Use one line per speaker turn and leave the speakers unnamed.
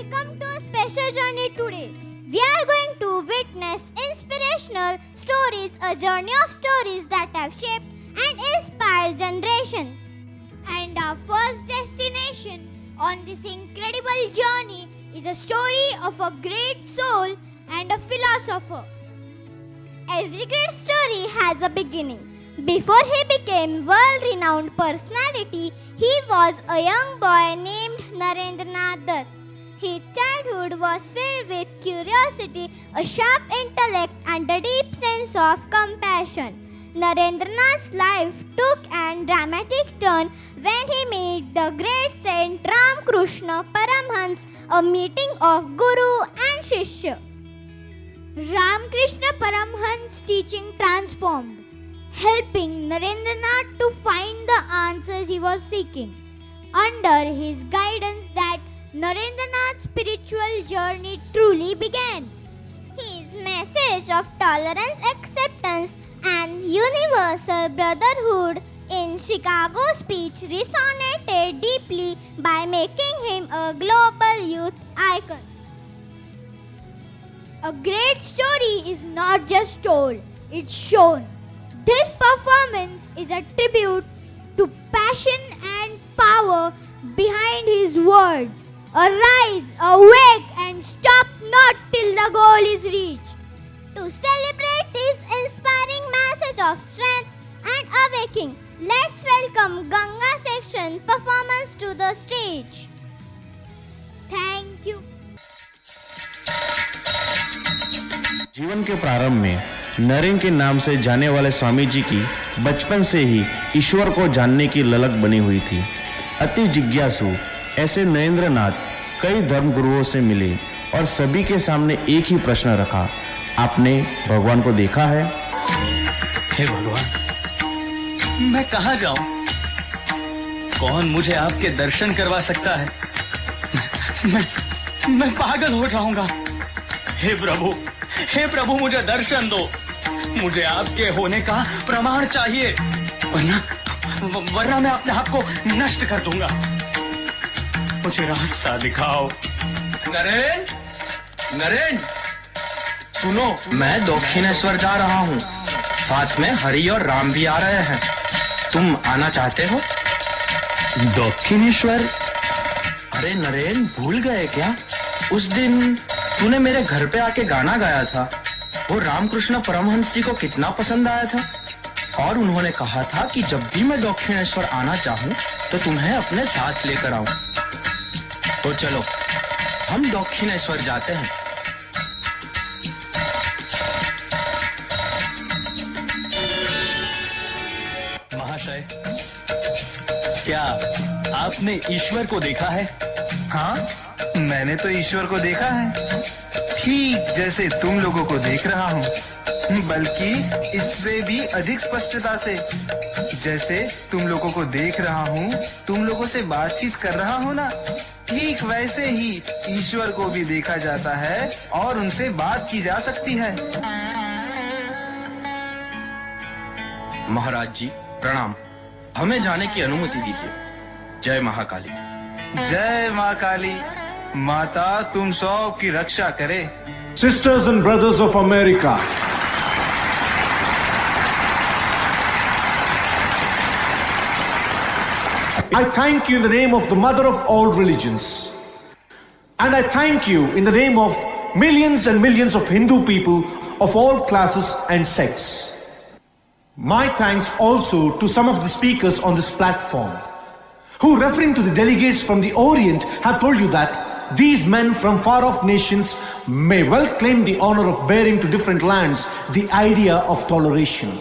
Welcome to a special journey today. We are going to witness inspirational stories, a journey of stories that have shaped and inspired generations. And our first destination on this incredible journey is a story of a great soul and a philosopher. Every great story has a beginning. Before he became world-renowned personality, he was a young boy named Narendranath Dutt. His childhood was filled with curiosity, a sharp intellect, and a deep sense of compassion. Narendranath's life took an dramatic turn when he met the great saint Ramakrishna Paramhans, a meeting of Guru and Shishya. Ramakrishna Paramhans' teaching transformed, helping Narendranath to find the answers he was seeking. Under his guidance, that Narendranath's spiritual journey truly began. His message of tolerance, acceptance, and universal brotherhood in Chicago speech resonated deeply by making him a global youth icon. A great story is not just told, it's shown. This performance is a tribute to passion and power behind his words. Arise, awake, and stop not till the goal is reached. To celebrate his inspiring message of strength and awakening, let's welcome Ganga section performance to the stage. Thank you.
जीवन के प्रारंभ में नरेन के नाम से जाने वाले स्वामी जी की बचपन से ही ईश्वर को जानने की ललक बनी हुई थी। अति जिज्ञासु ऐसे नरेंद्रनाथ कई धर्म गुरुओं से मिले और सभी के सामने एक ही प्रश्न रखा, आपने भगवान को देखा है?
हे भगवान, मैं कहाँ जाऊं? कौन मुझे आपके दर्शन करवा सकता है? मैं पागल हो जाऊंगा। हे प्रभु मुझे दर्शन दो। मुझे आपके होने का प्रमाण चाहिए, वरना मैं अपने आप को नष्ट कर दूंगा। मुझे रास्ता दिखाओ।
नरेन, सुनो, मैं दक्षिणेश्वर जा रहा हूँ। साथ में हरि और राम भी आ रहे हैं। तुम आना चाहते हो?
दक्षिणेश्वर?
अरे नरेन, भूल गए क्या? उस दिन तूने मेरे घर पे आके गाना गाया था। वो रामकृष्ण परमहंस जी को कितना पसंद आया था और उन्होंने कहा था कि जब भी मैं दक्षिणेश्वर आना चाहूँ तो तुम्हें अपने साथ लेकर आऊं। तो चलो, हम दक्षिणेश्वर जाते हैं।
महाशय, क्या आपने ईश्वर को देखा है?
हाँ, मैंने तो ईश्वर को देखा है, ठीक जैसे तुम लोगों को देख रहा हूँ, बल्कि इससे भी अधिक स्पष्टता से। जैसे तुम लोगों को देख रहा हूँ, तुम लोगों से बातचीत कर रहा हूँ ना, ठीक वैसे ही ईश्वर को भी देखा जाता है और उनसे बात की जा सकती है।
महाराज जी प्रणाम, हमें जाने की अनुमति दीजिए। जय महाकाली।
जय माँ काली, माता तुम सब की रक्षा करे।
Sisters and brothers of America, I thank you in the name of the mother of all religions, and I thank you in the name of millions and millions of Hindu people of all classes and sects. My thanks also to some of the speakers on this platform, who, referring to the delegates from the Orient, have told you that these men from far-off nations may well claim the honor of bearing to different lands the idea of toleration.